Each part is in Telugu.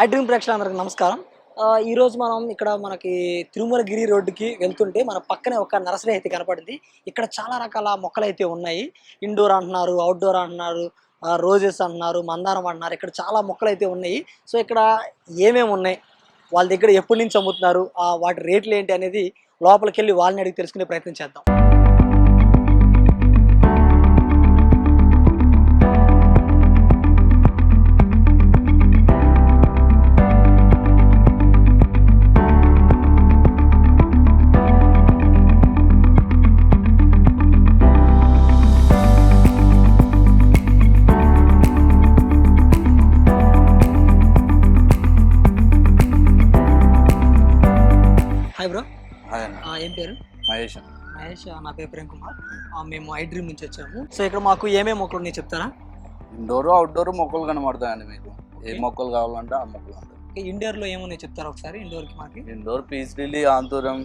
ఐ డ్రీమ్ ప్రేక్షకులందరికీ నమస్కారం. ఈరోజు మనం ఇక్కడ మనకి తిరుమలగిరి రోడ్డుకి వెళ్తుంటే మన పక్కనే ఒక నర్సరీ అయితే కనపడింది. ఇక్కడ చాలా రకాల మొక్కలైతే ఉన్నాయి. ఇండోర్ అంటున్నారు, అవుట్‌డోర్ అంటున్నారు, రోజెస్ అంటున్నారు, మందారం అంటున్నారు. ఇక్కడ చాలా మొక్కలైతే ఉన్నాయి. సో, ఇక్కడ ఏమేమి ఉన్నాయి? వాళ్ళ దగ్గర ఎప్పటి నుంచి అమ్ముతున్నారు? వాటి రేట్లు ఏంటి అనేది లోపలికెళ్ళి వాళ్ళని అడిగి తెలుసుకునే ప్రయత్నం చేద్దాం. Hi bro. హాయ్ అన్న. ఏం పేరు? మహేష్. మహేష్. నా పేరు ప్రేమ్ కుమార్. మేము ఐ డ్రీమ్ నుంచి వచ్చాము. సో ఇక్కడ మాకు ఏమేమి మొక్కలు ఉన్నాయి చెప్తారా? ఇండోర్ అవుట్డోర్ మొక్కలు కనబడతాయండి మీకు. ఏ మొక్కలు కావాలంటే ఆ మొక్కలు ఉంటాయి. ఇండోర్ లో ఏమున్నాయి చెప్తారా ఒకసారి? ఇండోర్ కి మాకి indoor peace lily, anthurium,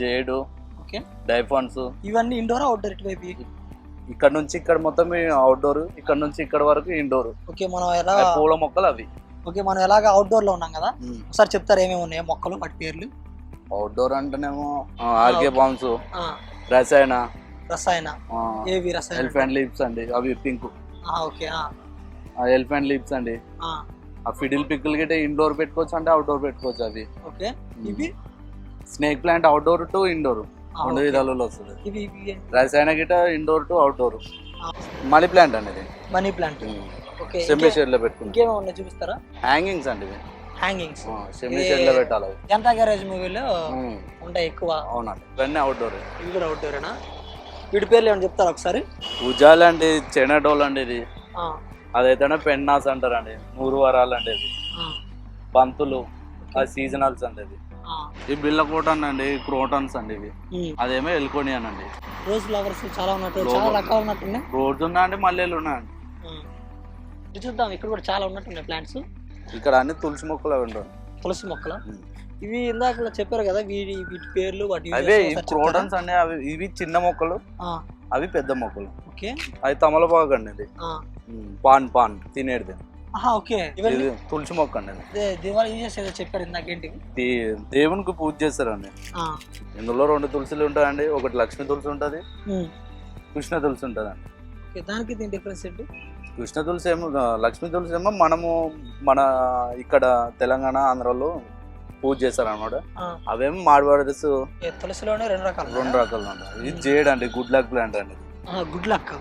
jade, okay, డైఫాన్స్. ఇవన్నీ ఇండోర్ అవుట్డోర్ ఇటువైపు? ఇక్కడ నుంచి ఇక్కడ మొత్తం అవుట్డోర్, ఇక్కడ నుంచి ఇక్కడ వరకు ఇండోర్. ఓకే, మనం ఎలా పూల మొక్కలు అవి. ఓకే, మనం ఎలాగ అవుట్డోర్ లో ఉన్నాం కదా, ఒకసారి చెప్తారా ఏమేమి ఉన్నాయో మొక్కలు, వాటి పేర్లు? అవుట్డోర్ అంటేనేమో ఆర్కే బాంబ్స్, రసాయన రసాయన. ఏవి రసాయన? ఎలిఫెంట్ లీవ్స్ అండి, అవి పింక్. ఓకే, ఎలిఫెంట్ లీవ్స్ అండి. ఆ ఫిడిల్ పిక్కులు గిట్ట ఇండోర్ పెట్టుకోవచ్చు అంటే అవుట్డోర్ పెట్టుకోవచ్చు అవి. ఓకే, ఇవి snake plant outdoor to indoor రెండు విధాలలో వస్తుంది. ఇవి రసాయన గిట్ట indoor to outdoor. Money plant అనేది. Money plant. Okay, semi shade లో పెట్టుకుంటాం. ఇంకేమో ఉన్నాయి చూపిస్తారా? హ్యాంగింగ్స్ అండి ఇవి. హ్యాంగింగ్స్ సెమీ షేడ్ లో పెట్టాలి. జనతా గ్యారేజ్ మూవీలో ఉంటాయి ఎక్కువ. అవునండి, ఇవన్నీ అవుట్డోర్. ఇవి కూడా అవుట్డోరేనా? వీటి పేర్లు ఏమైనా చెప్తారా ఒకసారి? ఉజాల్ అండి, చెనడోల్ అండి, ఇది అదైతేనే పెన్నాస్ అంటారండి, 3 వారాలు అండి ఇది. బంతులు అది సీజనల్స్ అండి ఇది. ఈ బిల్ల కోటన్ అండి, క్రోటన్స్ అండి ఇవి. అదేమో ఎల్కోనియన్ అండి. రోజ్ ఫ్లవర్స్ చాలా ఉన్నట్టు, చాలా రకాలు ఉన్నట్టున్నాయి. రోజ్ ఉన్నాయండి, మల్లెలు ఉన్నాయండి. చూద్దాం, ఇక్కడ కూడా చాలా ఉన్నట్టున్నాయి ప్లాంట్స్. ఇక్కడ అన్ని తులసి మొక్కలు ఉండవు. తులసి మొక్కలు ఇవి ఇందాక చెప్పారు కదా, వీటి పేర్లు, వాటి అవే క్రోటన్స్ అండి. అవి ఇవి చిన్న మొక్కలు, అవి పెద్ద మొక్కలు. ఓకే, అది తమలపాకు అండి, ఇది పాన్ తినేది. ఓకే, ఇది తులసి మొక్క అండి. దేవాలయం యూజ్ చేసేదో చెప్పారు ఇందాకేంటి? దేవునికి పూజ చేస్తారండి. ఇందులో 2 తులసిలు ఉంటాయండి. ఒకటి లక్ష్మీ తులసి ఉంటుంది, కృష్ణ తులసి ఉంటుంది అండి. దానికి దీని డిఫరెన్స్ ఏంటి? కృష్ణ తులసి ఏమో, లక్ష్మీ తులసి ఏమో మనము మన ఇక్కడ తెలంగాణ ఆంధ్రాలో పూజ చేస్తారు అన్నమాట. అవేమో మాడివాడస్. తులసిలోనే 2 రకాలు ఉంటాయి. ఇది జేడ్ అండి, గుడ్ లక్ ప్లాంట్ అండి. Good luck.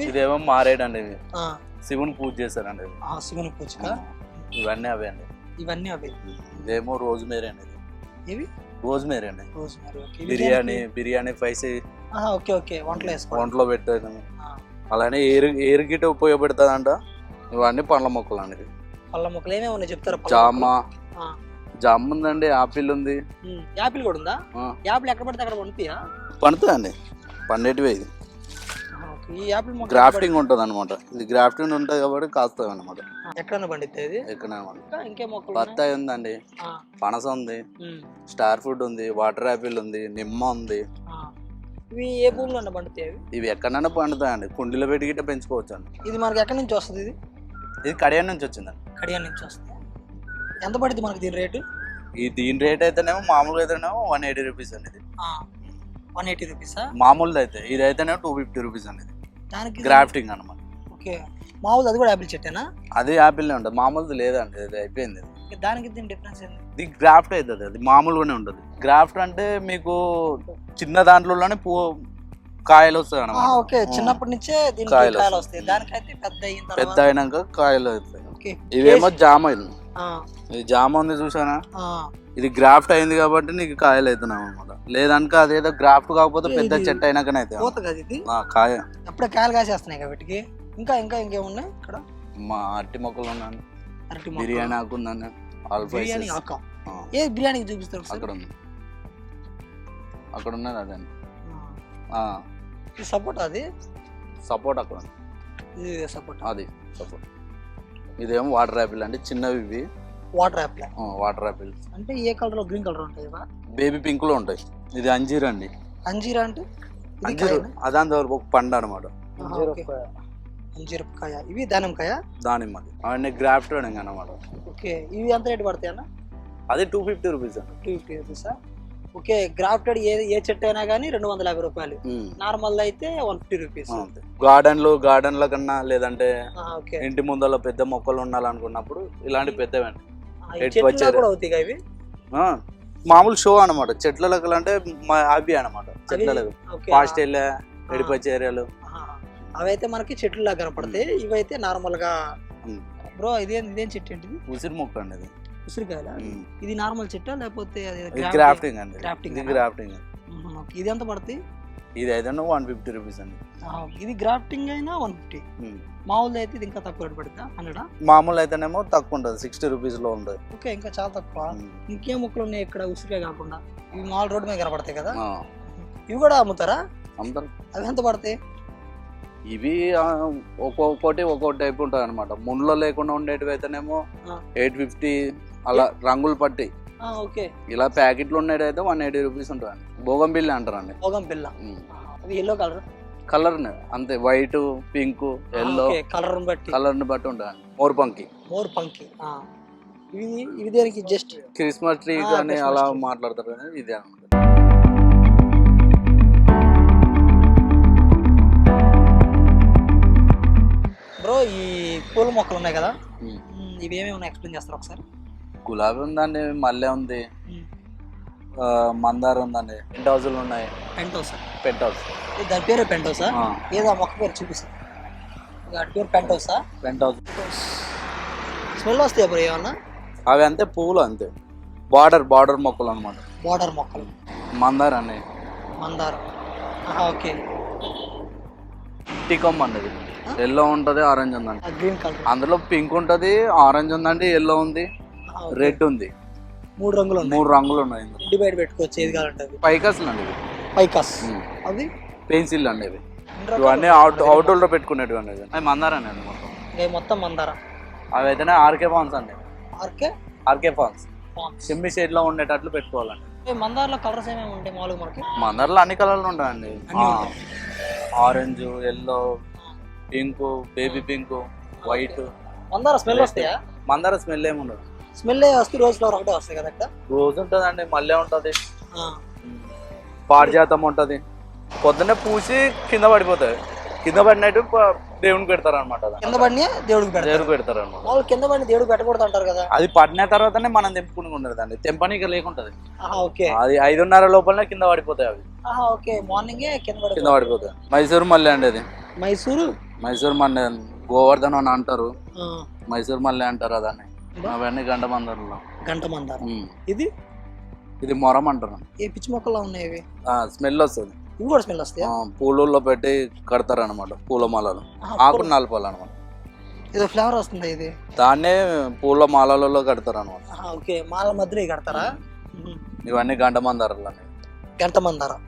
ఇదేమో మారేడ్ అండి, ఇవి శివుని పూజ చేస్తారండి. శివుని పూజ. ఇవన్నీ అవే అండి. ఇవన్నీ అవే. ఇదేమో రోజ్ మేరీ అండి. ఇవి రోజ్ మేరీ అండి. బిర్యానీ ఫైసి. ఓకే ఓకే, వంటలో పెట్టాను. అలానే ఏరు గిట్ట ఉపయోగపెడుతుంది అంట. ఇవన్నీ పండ్ల మొక్కలు అండి. పళ్ళ మొక్కలు ఏమేమి ఉన్నాయి చెప్తారా? జామ ఉందండి, ఆపిల్ ఉంది. యాపిల్ కూడా ఉందా? యాపిల్ ఎక్కడ పడితే అక్కడ పండుతాయా? పండుతాయండి, పండేటివే. ఇది ఈ యాపిల్ మొక్క గ్రాఫ్టింగ్ ఉంటుంది అనమాట. ఇది గ్రాఫ్టింగ్ ఉంటుంది కాబట్టి కాస్తాయి అనమాట. ఎక్కడన్నా పండితే ఇది? ఎక్కడ. ఇంకే మొక్కలు? బత్తాయి ఉందండి, పనస ఉంది, స్టార్ ఫ్రూట్ ఉంది, వాటర్ యాపిల్ ఉంది, నిమ్మ ఉంది. ఇవి ఏ భూమిలో పండుతాయి? ఇవి ఎక్కడైనా పండుతాయండి, కుండీలో పెట్టి గిట్ట పెంచుకోవచ్చు అండి. ఇది మనకి ఎక్కడి నుంచి వస్తుంది? ఇది కడియాన్ నుంచి వచ్చిందండి. కడియాన్ నుంచి వస్తుంది. ఎంత పడుతుంది మనకి దీని రేటు? దీని రేట్ అయితేనేమో మామూలుగా అయితేనేమో 180 రూపీస్ అండి. ఇది 180 రూపీసా? మామూలుది అయితే. ఇది అయితేనేమో 250 రూపీస్ అండి. దానికి గ్రాఫ్టింగ్ అనమాట. ఓకే, మామూలు అది కూడా యాపిల్ చెట్టేనా? అది యాపిల్నే ఉంటుంది, మామూలుది లేదండి, అది అయిపోయింది. దానికి దీని డిఫరెన్స్ ఏంటి? ఇది గ్రాఫ్ట్ అవుతుంది, అది మామూలుగానే ఉంటుంది. గ్రాఫ్ట్ అంటే మీకు చిన్న దాంట్లోనే కాయలు వస్తాయి అన్నమాట. ఓకే, చిన్నప్పటి నుంచే కాయలు వస్తాయి. దానికైతే పెద్ద అయినాక కాయలు అవుతాయి. ఇవేమో జామ. ఇది జామ ఉంది చూసానా, ఇది గ్రాఫ్ట్ అయింది కాబట్టి నీకు కాయలు అవుతున్నాయి అనమాట. లేదనుక అదేదో గ్రాఫ్ట్ కాకపోతే పెద్ద చెట్టు అయినాకనే అవుతాయి కాయ. అప్పుడే కాయలు కాసేస్తున్నాయి కాబట్టి. ఇంకా ఇంకా ఇంకేమున్నాయి ఇక్కడ? మా అరటి మొక్కలు ఉన్నాను, బిర్యానీ ఆకు ఉందండి. బిర్యానీ ఆకు ఏ బిర్యానీకి చూపిస్తారు? అక్కడ ఉంది, అక్కడ ఉన్నది అదండి. సపోటా. అది సపోర్ట్ అక్కడ ఉంది. ఇది సపోటా. అది సపోర్ట్. ఇదేమో వాటర్ యాపిల్ అండి, చిన్నవి ఇవి. Water Apple. వాటర్ యాపిల్ అంటే ఏ కలర్? గ్రీన్ కలర్ ఉంటాయి, బేబీ పింక్ లో ఉంటాయి. ఇది అంజీర్ అండి. అంజీరా అంటే అంజీర్ అదాని ఒక పండు అనమాట. అంజీరపకాయ, ఇవి దానిమ్మకాయ. దానిమ్మది అవన్నీ గ్రాఫ్టెడ్ అనమాట. ఓకే, ఇవి ఎంత రేటు పడతాయి అన్న? అది 250 రూపీస్ అండి. 250 రూపీసా? ఓకే, గ్రాఫ్టెడ్ ఏ చెట్టు అయినా కానీ 250 రూపాయలు, నార్మల్ అయితే 150 రూపీస్. గార్డెన్ల కన్నా లేదంటే ఓకే, ఇంటి ముందర పెద్ద మొక్కలు ఉండాలనుకున్నప్పుడు ఇలాంటి పెద్దవండి. చెట్లు కూడా అవుతాయి ఇవి. మామూలు షో అనమాట, చెట్ల లెక్కలు అంటే అవి అనమాట. చెట్ల ఫాస్ట్ వెళ్ళే ఎడిపచ్చి ఏరియాలు అవైతే మనకి చెట్లు లాగా కనపడతాయి. ఇవైతే నార్మల్ గా. బ్రో ఇదేం చెట్టు ఏంటిది? ఉసిరి మొక్క అండి. అది ఉసిరికాయలా? ఇది నార్మల్ చెట్టా లేకపోతే గ్రాఫ్టింగ్ అండి? గ్రాఫ్టింగ్. ఇది ఎంత పడుతుంది? ఇది అయితే 150 రూపీస్ అండి. ఇది గ్రాఫ్టింగ్ అయినా 150. మామూలు అయితే ఇది ఇంకా తక్కువ రేటు పడుతుందా? 100? మామూలు అయితేనేమో తక్కువ ఉంటుంది, 60 రూపీస్ లో ఉంటుంది. ఓకే, ఇంకా చాలా తక్కువ. ఇంకేం మొక్కలు ఉన్నాయి ఇక్కడ ఉసిరికాయ కాకుండా? ఇవి మామూలు రోడ్డు మీద కనపడతాయి కదా, ఇవి కూడా అమ్ముతారా? అమ్ముతారు. అవి ఎంత పడతాయి? ఇవి ఒక్కొక్కటి ఒక్కొక్క టైప్ ఉంటుంది అనమాట. ముళ్ళలో లేకుండా ఉండేటివి అయితేనేమో 850 అలా రంగులు పట్టి. ఓకే, ఇలా ప్యాకెట్లు ఉండేది అయితే 180 రూపీస్ ఉంటుంది. భోగం బిల్ల అంటారండి. భోగం బిల్ల. అది ఎల్లో కలర్ అంతే, వైట్, పింక్, ఎల్లో కలర్ ని బట్టి ఉంటుంది. మోర్ పంకి. ఇవి దేనికి? జస్ట్ క్రిస్మస్ ట్రీ కానీ అలా మాట్లాడతారు. ఇదే అనమాట. బ్రో ఈ పూల మొక్కలు ఉన్నాయి కదా, ఇవి ఏమేమి ఉన్నాయి ఎక్స్ప్లెయిన్ చేస్తారు ఒకసారి? గులాబీ ఉందండి, మల్లె ఉంది, మందార ఉందండి, పెంట్ హౌస్లు ఉన్నాయి. పెంట్ హౌస్ దాని పేరు పెంట్ హౌసా? ఏదో మొక్క పేరు చూపిస్తాను. దాని పేరు పెంట్ హౌసా? పెంట్ హౌస్. స్మెల్ వస్తాయి బ్రో ఏమన్నా? అవి అంతే, పువ్వులు అంతే. బార్డర్ మొక్కలు అనమాట. బార్డర్ మొక్కలు. మందార అండి. మందారం. ఓకే. టికమ్ అండి. ఎల్లో ఉంటది, ఆరెంజ్ ఉందండి. Green colour. అందులో పింక్ ఉంటది, ఆరెంజ్ ఉందండి, ఎల్లో ఉంది, రెడ్ ఉంది. 3 రంగులు ఉన్నాయి. డివైడ్ పెట్టుకోవచ్చు ఏది కావాలంటే. పైకాస్ అండి. పైకాస్ అవి పెన్సిల్ అండి. ఇవన్నీ అవుట్డోర్ లో పెట్టుకునేటివి అండి. అవి మందార అండి మొత్తం మందార. అవి అయితేనే ఆర్కే ఫాన్స్ అండి. ఆర్కే ఫాన్స్ సిమ్మి షేడ్ లో ఉండేటట్లు పెట్టుకోవాలండి. మందార్లో కలర్స్ ఏమేమి ఉంటాయి మామూలుగా మనకి? మందార్లో అన్ని కలర్లు ఉంటాయండి. Orange, yellow, pink, baby pink, white. మందార స్మెల్ వస్తాయా? మందార స్మెల్ ఏమి ఉండదు. స్మెల్ వస్తే రోజ్ ఫ్లవర్ ఒకటే వస్తాయి కదా? రోజు ఉంటదండి, మల్లె ఉంటది, పారిజాతం ఉంటది. పొద్దున్నే పూసి కింద పడిపోతాయి. కింద పడినట్టు దేవునికి పెడతారు అనమాట. కింద పడిన దేవుడికి పెడతారు అనమాట. వాళ్ళు కింద పడిన దేవుడికి పెట్టకూడదు అంటారు కదా? అది పడిన తర్వాతనే మనం తెంపుకుని ఉండదండి, తెంపనీక లేకుంటది. అది 5:30 లోపలనే కింద పడిపోతాయి అవి. ఓకే, మార్నింగ్ కింద పడిపోతాయి. మైసూర్ మల్లె అండి అది. మైసూర్ మల్లె, గోవర్ధన్ అని అంటారు, మైసూర్ మల్లె అంటారు అదాన్ని. అవన్నీ గంట మందారం. ఇది మొరం అంటారు. ఏ పిచ్చి మొక్కలా ఉన్నాయి ఇవి? స్మెల్ వస్తుంది. ఇవి కూడా స్మెల్ వస్తాయి. పూలలో పెట్టి కడతారు అనమాట, పూల మాలలు. ఆకులు నలపాలి అనమాట. ఏదో ఫ్లేవర్ వస్తుంది ఇది. దాన్నే పూల మాలలో కడతారు అనమాట. ఓకే, మాల మధ్యలో కడతారా? ఇవన్నీ గంట మందారాలు. గంట మందారం.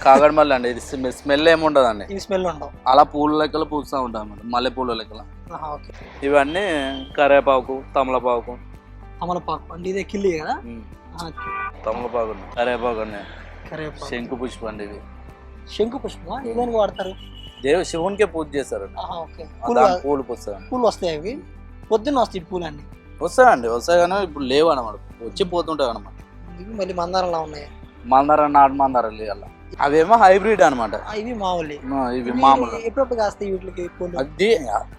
కాగడ మల్లె అండి. ఇది స్మెల్ ఏమి ఉండదండి. స్మెల్ ఉండవు. అలా పూల లెక్కలు పూస్తూ ఉంటాయి అన్నమాట, మల్లె పూల లెక్కల. ఇవన్నీ కరేపాకు, తమలపాకు అంటే ఇదే కిల్లి కదా? తమలపాకు, కరేపాకు అండి, శంకు పుష్పం అండి. ఇవి శంకు పుష్పం ఇదేనికి వాడతారు? శివునికే పూజ చేస్తారు. పూలు పూస్తాయి. పూలు వస్తాయి అవి పొద్దున్న వస్తాయి. పూలు అన్ని వస్తాయి కానీ ఇప్పుడు లేవు అనమాట, వచ్చి పోతుంటాయి అనమాట. మళ్ళీ మందారంలా ఉన్నాయి. మందారం, నాటు మందారాలు అలా. అవేమో హైబ్రిడ్ అనమాట. ఇవి మామూలు. ఇవి మామూలు. ఎప్పుడప్పుడు కాస్తాయి వీటికి పూలు? అది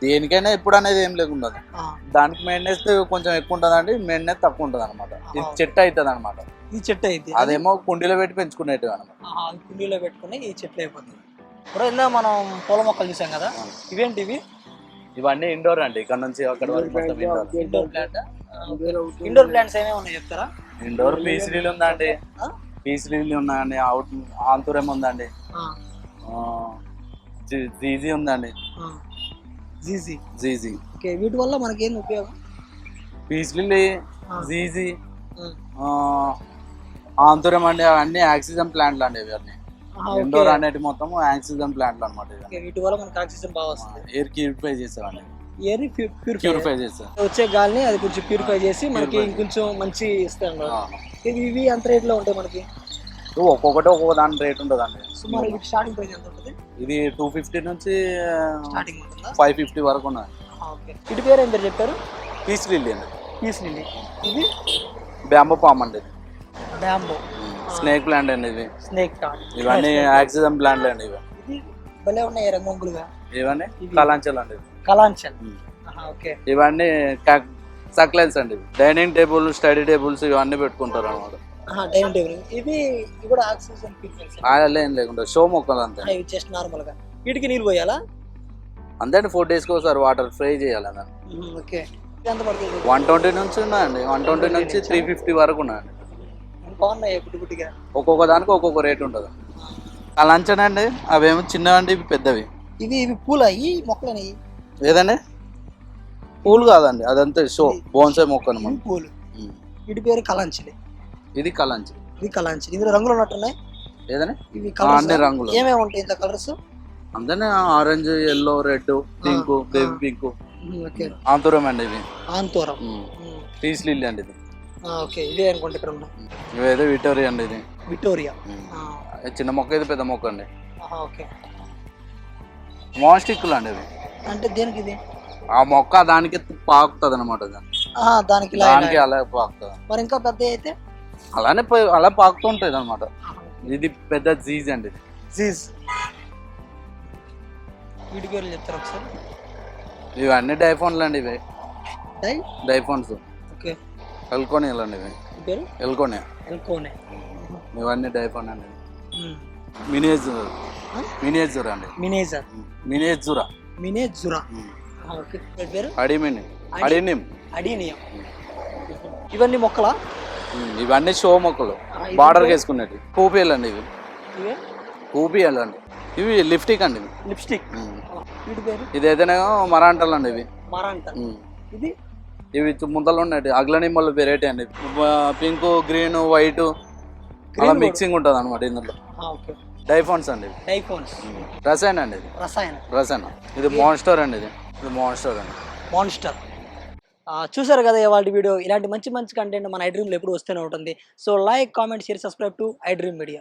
దేనికైనా ఎప్పుడు అనేది ఏం లేకుండా. దానికి మెయింటెనెన్స్ కొంచెం ఎక్కువ ఉంటదండి, మెయింటెనెన్స్ తక్కువ ఉంటది అనమాట. ఇది చెట్టు అవుతుంది అనమాట. ఈ చెట్టు అయితే అదేమో కుండీలో పెట్టి పెంచుకునేటివి అనమాట. కుండీలో పెట్టుకుని ఈ చెట్లు అయిపోతుంది. ఇప్పుడు ఇందా మనం పూల మొక్కలు చూసాం కదా, ఇవేంటి ఇవి? ఇవన్నీ ఇండోర్ అండి. ఇక్కడ నుంచి అక్కడ ఇండోర్ ప్లాంట్. ఇండోర్ ప్లాంట్స్ ఏమేమి ఉన్నాయి చెప్తారా? ఇండోర్ పీస్ లీల్ ఉందండి, పీస్ లీల్ ఉన్నాయండి, ఆంతురం ఉందండి, జీజీ ఉందండి. జీజీ. వీటి వల్ల మనకి ఏం ఉపయోగం? పీస్ లిల్లీ, జీజీ, ఆంతురం అండి, అన్ని ఆక్సిజన్ ప్లాంట్లు అండి. ఇవన్నీ ఇండోర్ అనేది మొత్తం ఆక్సిజన్ ప్లాంట్లు అనమాట. వీటి వల్ల మనకి ఆక్సిజన్ బాగా వస్తుంది. ఎయిర్ ప్యూరిఫై చేస్తారండి. ఎయిర్ ప్యూరిఫై చేస్తారు. వచ్చే గాలిని అది కొంచెం ప్యూరిఫై చేసి మనకి ఇంకొంచెం మంచి ఇస్తాను. ఇవి ఎంత రేట్ లో ఉంటాయి మనకి? ఒక్కొక్కటి ఒక్కొక్క దాని రేట్ ఉంటుందండి. సుమారు స్టార్టింగ్ ప్రైస్ ఎంత ఉంటుంది? ఇది 250 నుంచి స్టార్టింగ్ ఉంటుందా? 550 వరకు ఉన్నాయి. ఓకే. ఇటు పేరు ఏం పేరు చెప్పారు? పీస్ లిల్లీ అండి. Peace lily. ఇది బ్యాంబో పామ్ అండి. ఇది బ్యాంబో. స్నేక్ ప్లాంట్ అండి. ఇది స్నేక్ ప్లాంట్. ఇవన్నీ ఆక్సిజన్ ప్లాంట్లు అండి. ఇవి ఇది భలే ఉన్నాయి రంగులుగా. ఇవన్నీ కలాంచల్ అండి. కలాంచల్. ఓకే. ఇవన్నీ సక్లెన్స్ అండి. డైనింగ్ టేబుల్, స్టడీ టేబుల్స్ ఇవన్నీ పెట్టుకుంటారు అన్నమాట. Dining table. ఇది కూడా ఆక్సిజన్ ట్రీట్మెంట్స్. ఏం లేకుండా షో మొక్కలు అంతే. ఇవి జస్ట్ నార్మల్ గా. వీటికి నీళ్ళు పోయాలా? అంతే 4 days కి ఒకసారి వాటర్ ఫ్రై చేయాలి అన్న. ఓకే. ఎంత పడుతుంది? 120 నుంచి ఉన్నాయండి. 120 నుంచి 350 వరకు ఉన్నాయండి. బాగున్నాయి పుట్టుగా. ఒక్కొక్క దానికి ఒక్కొక్క రేట్ ఉంటుంది. కలాంచన్ అండి. అవేమో చిన్నవండి, ఇవి పెద్దవి. ఇవి పూల ఈ మొక్కలని ఏదండి? పూలు కాదండి, అదంతా షో బోన్సాయి మొక్క అనమాట. పూలు. వీటి పేరు కలాంచలి. ఇది కలాంచి. ఇది కలాంచలి. ఇందులో రంగులు ఉన్నట్టున్నాయి. ఏదండి? ఇవి అన్ని రంగులు. ఏమేమి ఉంటాయి ఇంత కలర్స్? అందనే orange, yellow, red, pink, baby pink. Anthurium అండి. ఇవి ఆంతూరం. పీస్ లిల్లీ అండి. ఇది ఓకే. ఇదే అనుకుంటే ఇక్కడ ఉన్నాయి. ఇవేదో విటోరియా అండి. ఇది విటోరియా. చిన్న మొక్క, ఇది పెద్ద మొక్క అండి. ఓకే. మాన్స్టిక్లు అండి. ఇవి అంటే దేనికి ఇది? ఆ మొక్క దానికి పాకుతుంది అనమాట. దానికి అలా పాకుతుంది. మరి ఇంకా పెద్ద అయితే అలానే అలా పాకుతూ ఉంటుంది అనమాట. ఇది పెద్ద జీజ్ అండి. జీజ్. వీటి పేర్లు చెప్తారు ఒకసారి? ఇవన్నీ డైఫోన్లు అండి. ఇవి డైఫోన్స్. ఓకే. ఎల్కోనియల్ అండి. ఇవి పేరు ఎల్కోనే. ఎల్కోనే. ఇవన్నీ డైఫోన్ అండి. మినియేచర్. మినియేచర్ అండి. మినేజర్. మినియేచర్. మినేజురా. ఓకే. పేరు అడిమిని. అడినిమ్. అడీనియం. ఇవన్నీ మొక్కలా? ఇవన్నీ షో మొక్కలు, బార్డర్ వేసుకునేవి. పూపియల్ అండి. ఇవి పూపియల్ అండి. ఇవి లిప్స్టిక్ అండి. లిప్స్టిక్. వీటి పేరు? ఇది ఏదైనా మరాంటల్ అండి. ఇవి మరాంట. ఇది ఇవి ముందలు ఉన్నాయి. అగ్లనిమ్మల్ వెరైటీ అండి. పింక్, గ్రీన్, వైట్ అలా మిక్సింగ్ ఉంటుంది అనమాట ఇందులో. డైఫోన్స్ అండి. డైఫోన్స్. రసాయన అండి. ఇది రసాయన. ఇది మాన్స్టర్ అండి. ఇది మాన్స్టర్ అండి. మాన్స్టర్. చూసారు కదా ఇవాళ వీడియో. ఇలాంటి మంచి మంచి కంటెంట్ మన ఐ డ్రీమ్లో ఎప్పుడు వస్తూనే ఉంటుంది. So like, comment, share, subscribe to I dream media.